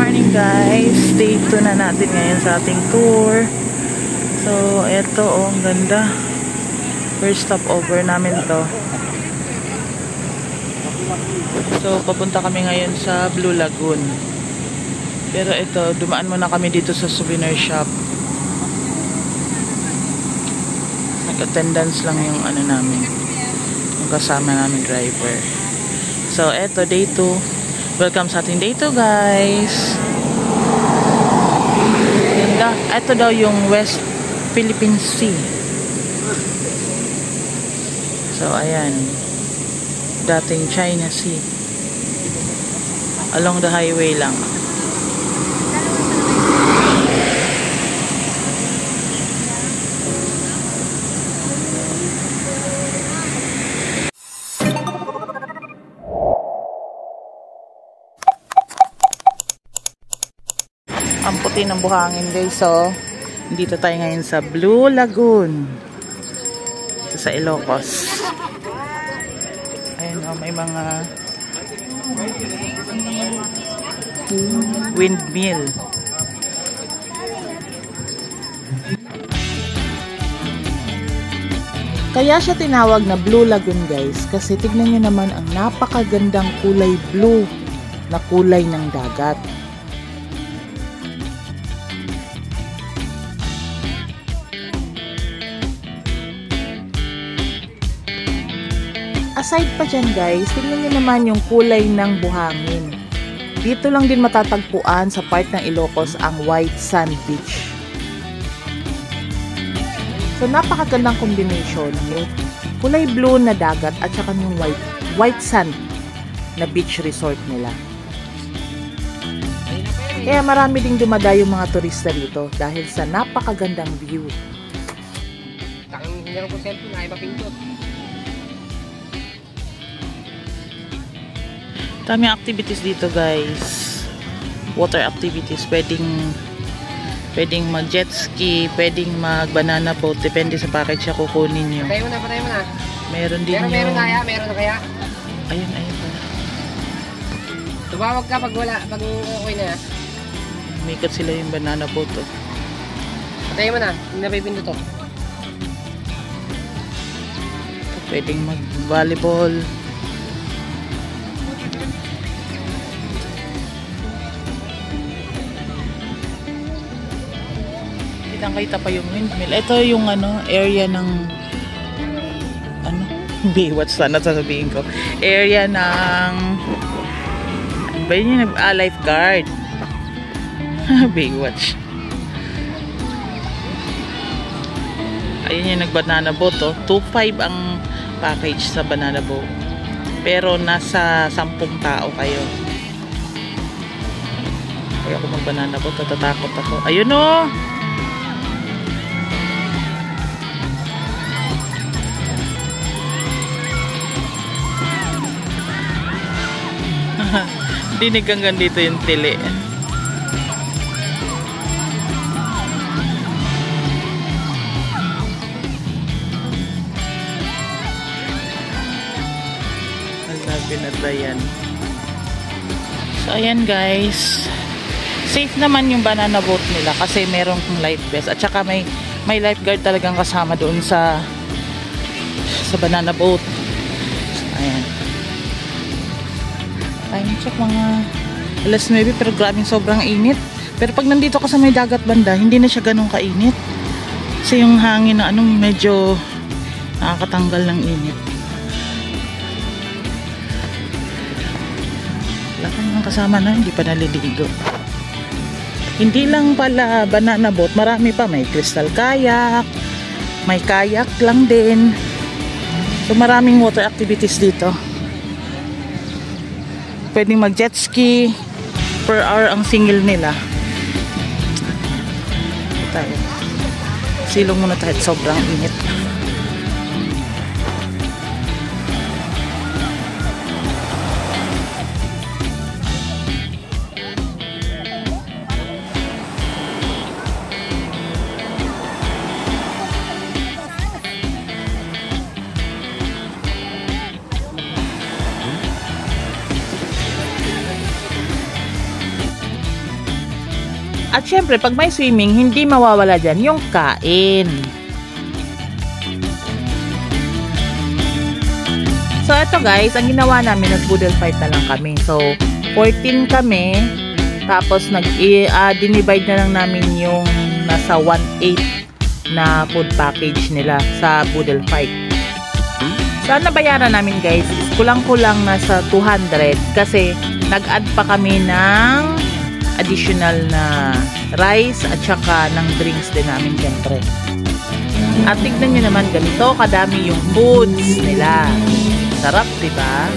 morning guys, day 2 na natin ngayon sa ating tour. So eto oh, ang ganda. First stopover namin to. So papunta kami ngayon sa Blue Lagoon. Pero ito, dumaan muna kami dito sa souvenir shop. Nag-attendance lang yung ano namin, yung kasama namin driver. So eto, day 2. Welcome sa ating day 2 guys. Ganda. Ito daw yung West Philippine Sea. So ayan, dating China Sea. Along the highway lang. Ang puti ng buhangin guys. So dito tayo ngayon sa Blue Lagoon, ito sa Ilocos. Ayun oh, may mga windmill. Kaya siya tinawag na Blue Lagoon guys, kasi tignan nyo naman ang napakagandang kulay blue na kulay ng dagat. Aside pa dyan guys, tingnan nyo naman yung kulay ng buhangin. Dito lang din matatagpuan sa part ng Ilocos ang White Sand Beach. So napakagandang combination yung kulay blue na dagat at saka yung white sand na beach resort nila. Kaya marami ding dumadayo mga turista dito dahil sa napakagandang view. Meron ko cellphone na iba pindot. Dami activities dito guys. Water activities. Pwedeng mag jet ski, pwedeng mag banana boat. Depende sa package siya kukunin nyo. Patay mo na. Meron din yung... Meron na kaya? Ayun pala. Tumawag ka pag okay na. Umikot sila yung banana boat oh. Patay mo na, hindi na pipindot to. Pwedeng mag volleyball. Kita pa yung windmill. Ito yung area ng Baywatch sana sasabihin ko. Area ng ba yun yung lifeguard. Baywatch. Ayun yung nag-banana boat oh. 2.5 ang package sa banana boat. Pero nasa 10 tao kayo. Kaya ako mag-banana boat, natatakot ako. Ayun oh. Dinig hanggang dito yung tili. Hanapin na yan. So ayan guys, safe naman yung banana boat nila kasi merong life vest at saka may lifeguard talagang kasama doon sa banana boat. So ayan, time check mga alas 9 pero grabing sobrang init. Pero pag nandito ka sa may dagat banda, hindi na siya ganun kainit. Kasi yung hangin na medyo nakakatanggal ng init. Laki ng kasama na, hindi pa naliligo. Hindi lang pala banana boat, marami pa. May crystal kayak, may kayak lang din. So maraming water activities dito. Pwedeng mag jet ski, per hour ang single nila. Tayo. Silong muna tayo, sobrang init. At syempre, pag may swimming, hindi mawawala dyan yung kain. So, eto guys, ang ginawa namin, nag-boodle fight na lang kami. So, 14 kami. Tapos, dinivide na lang namin yung nasa 1/8 na food package nila sa boodle fight. So, nabayaran namin guys, kulang-kulang nasa 200 kasi nag-add pa kami ng additional na rice at saka ng drinks din namin syempre. At tignan nyo naman, ganito kadami yung foods nila. Sarap, diba?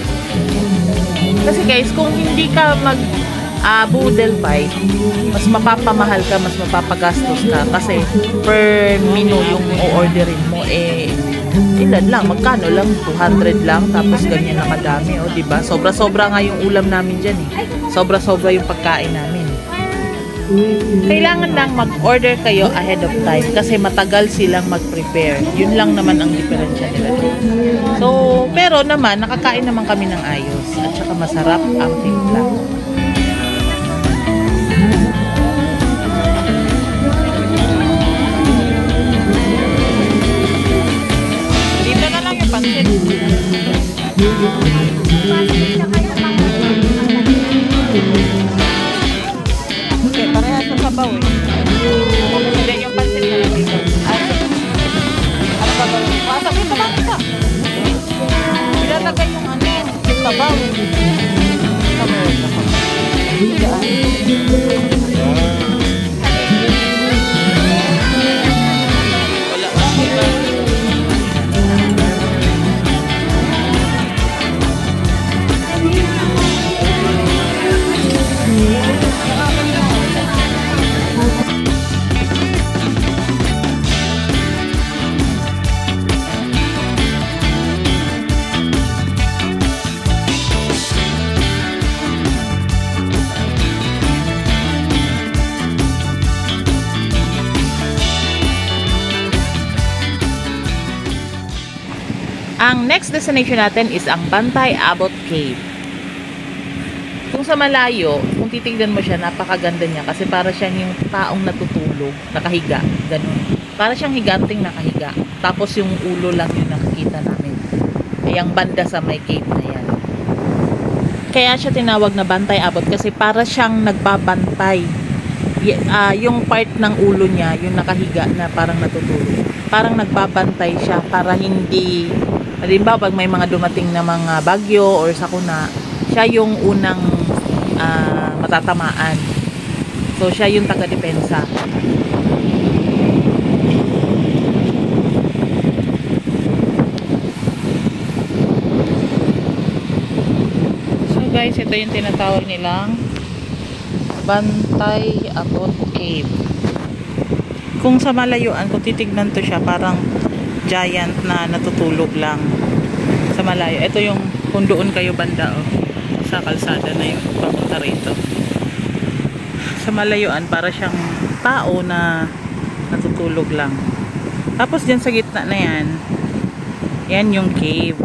Kasi guys, kung hindi ka boodle fight, mas mapapamahal ka, mas mapapagastos ka kasi per menu yung o-orderin mo ilan lang, magkano lang, 200 lang, tapos ganyan na kadami, diba? Sobra-sobra nga yung ulam namin dyan sobra-sobra yung pagkain namin. Kailangan lang mag-order kayo ahead of time kasi matagal silang mag-prepare. Yun lang naman ang diferensya nila. So, pero naman, nakakain naman kami ng ayos at saka masarap ang timpla. Dito na lang yung pansit. Okay, parehas sa sabaw Hindi, yung pansit na lang dito. Ano ba ba? Sabi ka lang ito. Ilalagay yung sabaw. Ang next destination natin is ang Bantay Abot Cave. Kung sa malayo, kung titignan mo siya, napakaganda niya kasi para siyang yung taong natutulog, nakahiga, ganun. Para siyang higanting nakahiga. Tapos yung ulo lang yung nakikita namin. Yung banda sa may cave na yan. Kaya siya tinawag na Bantay Abot kasi para siyang nagbabantay. Yung part ng ulo niya, yung nakahiga na parang natutulog. Parang nagbabantay siya para hindi, halimbawa pag may mga dumating na mga bagyo or sakuna, siya yung unang matatamaan. So siya yung taga-depensa. So guys, ito yung tinatawag nilang Bantay Abot Cave. Kung sa malayuan, kung titignan to siya, parang giant na natutulog lang sa malayo. Ito yung kung doon kayo banda sa kalsada na yung papunta rito. Sa malayuan, para siyang tao na natutulog lang. Tapos dyan sa gitna na yan yung cave.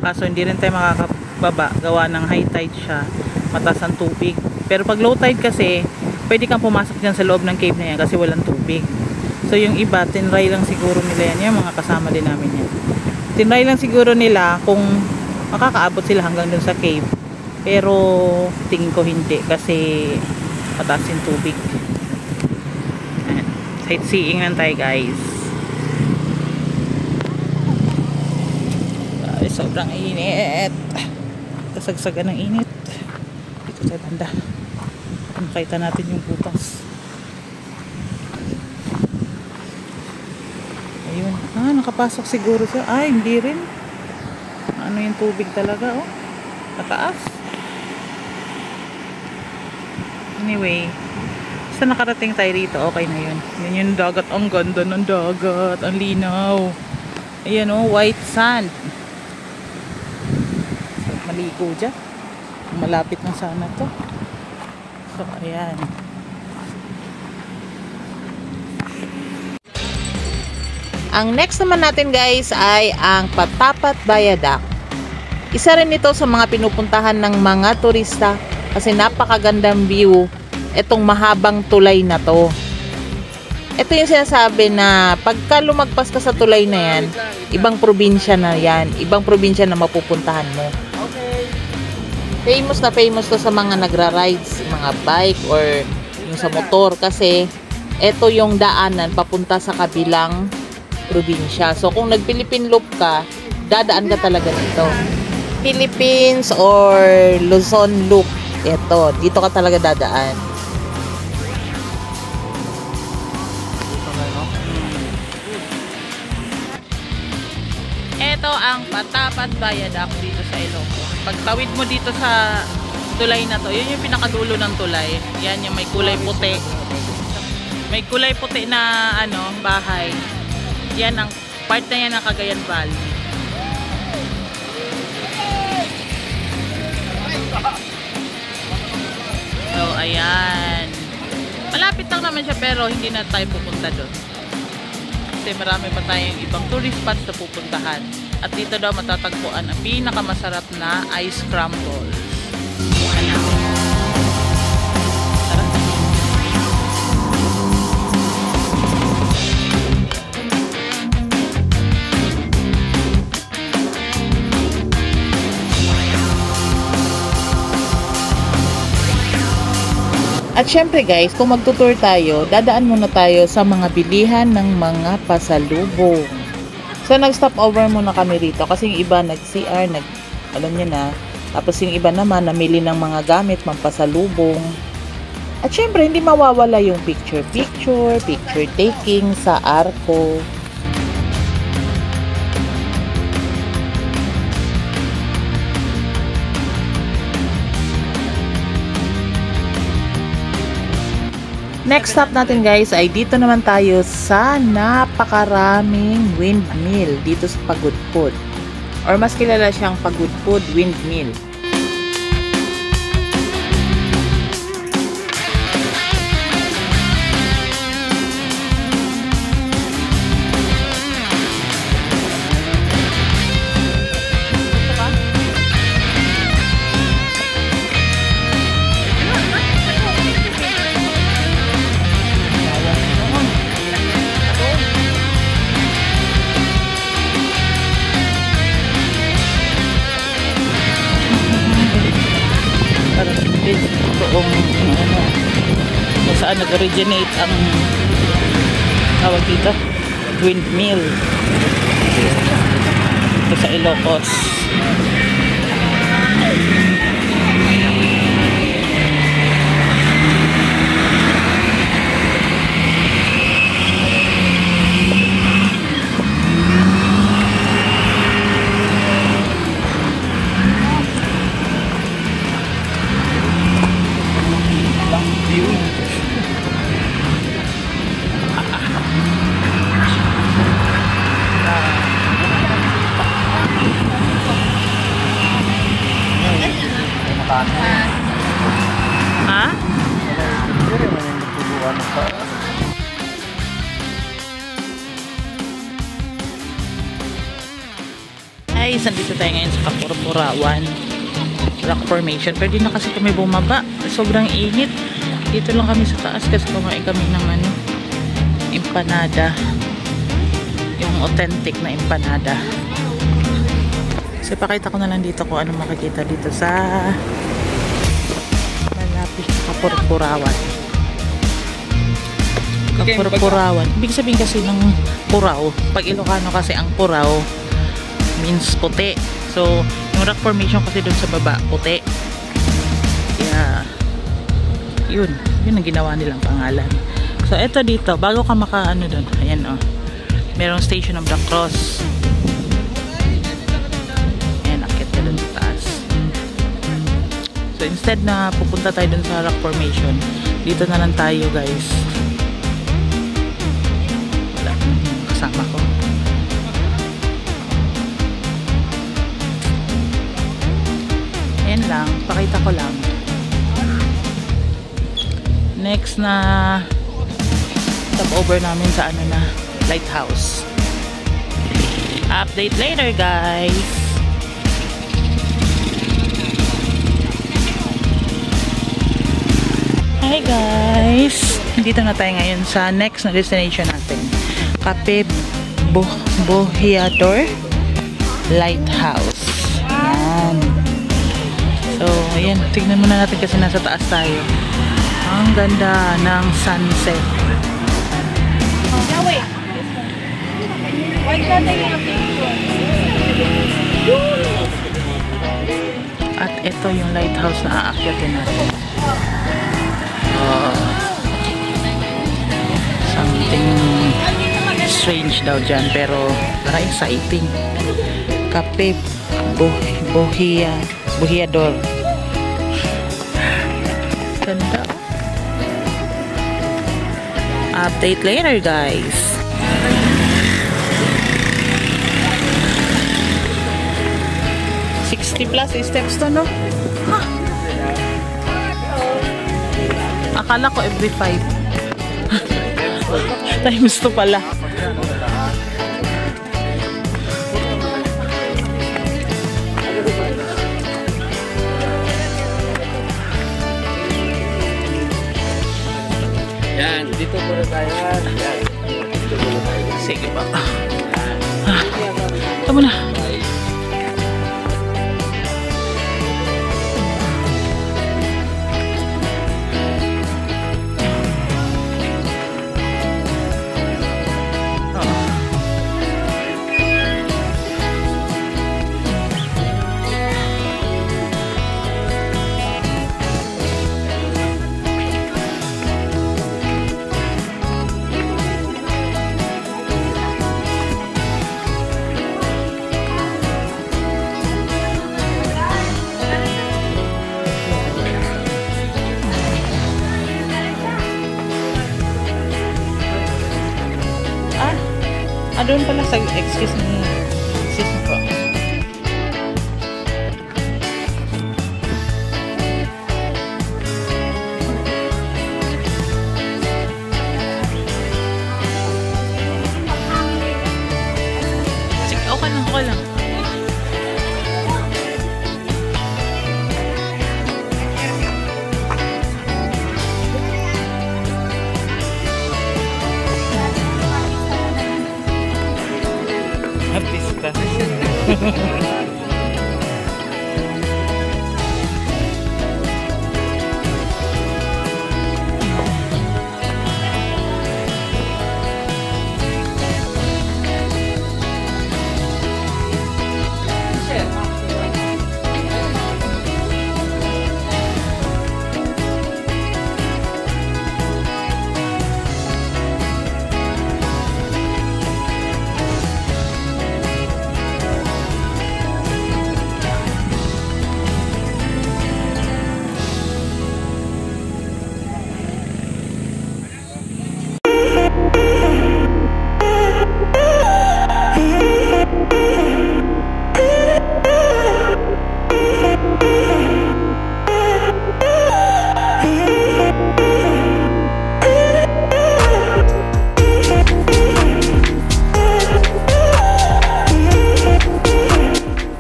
Kaso hindi rin tayo makakababa, gawa ng high tide siya, mataas ang tubig. Pero pag low tide kasi, pwede kang pumasok dyan sa loob ng cave na yan kasi walang tubig. So yung iba, tinry lang siguro nila yan. Yung mga kasama din namin yan. Tinry lang siguro nila kung makakaabot sila hanggang dun sa cave. Pero tingin ko hindi kasi mataas yung tubig. Sightseeing lang tayo guys. Ay, sobrang init. Kasagsagan ng init. Dito tayo banda. Makita natin yung butas. Ayun. Nakapasok siguro siya. Hindi rin. Ano yung tubig talaga, Nataas. Anyway. Basta nakarating tayo rito, okay na yun. Yan yung dagat. Ang ganda ng dagat. Ang linaw. Ayan, white sand. So, maligo dyan. Malapit na sana to. So, ayan. Ang next naman natin guys ay ang Patapat Viaduct. Isa rin ito sa mga pinupuntahan ng mga turista kasi napakagandang view Itong mahabang tulay na to. Ito yung sinasabi na pagka lumagpas ka sa tulay na yan, ibang probinsya na yan. Ibang probinsya na mapupuntahan mo. Famous to sa mga nagra-rides, mga bike or yung sa motor. Kasi ito yung daanan papunta sa kabilang probinsya. So kung nag-Philippine Loop ka, dadaan ka talaga dito. Philippines or Luzon Loop. Ito, dito ka talaga dadaan. Ito ang Patapat Viaduct dito sa Ilocos. Pagtawid mo dito sa tulay na to, yun yung pinakadulo ng tulay. Yan yung may kulay puti. May kulay puti na bahay. Yan ang part na yan ng Cagayan Valley. So, ayan. Malapit lang naman siya pero hindi na tayo pupunta doon. Kasi marami pa tayong ibang tourist spots na pupuntahan. At dito daw matatagpuan ang pinakamasarap na ice crumbles. At syempre guys, kung magtutour tayo, dadaan muna tayo sa mga bilihan ng mga pasalubong. So nag-stop over muna kami rito kasi yung iba nag-CR, alam niyo na. Tapos yung iba naman namili ng mga gamit, pampasalubong. At syempre hindi mawawala yung picture taking sa Arco. Next stop natin guys ay dito naman tayo sa napakaraming windmill dito sa Pagudpud. Or mas kilala siyang Pagudpud Windmill. Kung saan nag-originate ang tawag dito windmill ito sa Ilocos. Ha? Ay, sandito tayo ngayon sa Kapurpurawan Rock Formation. Pero di na kasi kami bumaba. Sobrang init. Dito lang kami sa taas kasi kumain kami ng empanada. Yung authentic na empanada. So, pakita ko na lang dito kung ano makikita dito sa malapit sa Kapurpurawan. Kapurpurawan. Ibig sabihin kasi ng puraw. Pag Ilocano kasi ang puraw means puti. So, yung rock formation kasi dun sa baba, puti. Kaya, yun ang ginawa nilang pangalan. So, eto dito, bago ka makaano dun, ayan o, merong station of the cross. So instead na pupunta tayo dun sa rock formation, dito na lang tayo guys. Wala, kasama ko. Ayan lang, pakita ko lang. Next na stop over namin sa lighthouse. Update later guys. Hi guys! Dito na tayo ngayon sa next na destination natin. Cape Boheador Lighthouse. Yan. So, ayan. Tignan muna natin kasi nasa taas tayo. Ang ganda ng sunset. At ito yung lighthouse na aakyatin natin. Something strange daw dyan, pero parang exciting. Cape Boheador. Ganda. Update later, guys. +60 steps to, no? Huh. Akala ko every 5. Times 2 pala. Yan, dito muna tayo. Yan. Dito muna tayo. Sige ba? Ito muna. Doon pala sa excuse me. Excuse me po. Sige, okay lang, okay lang. Pista.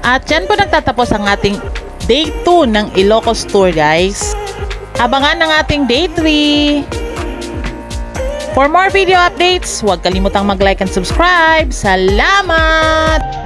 At dyan po nagtatapos ang ating day 2 ng Ilocos Tour, guys. Abangan ang ating day 3. For more video updates, huwag kalimutang mag-like and subscribe. Salamat!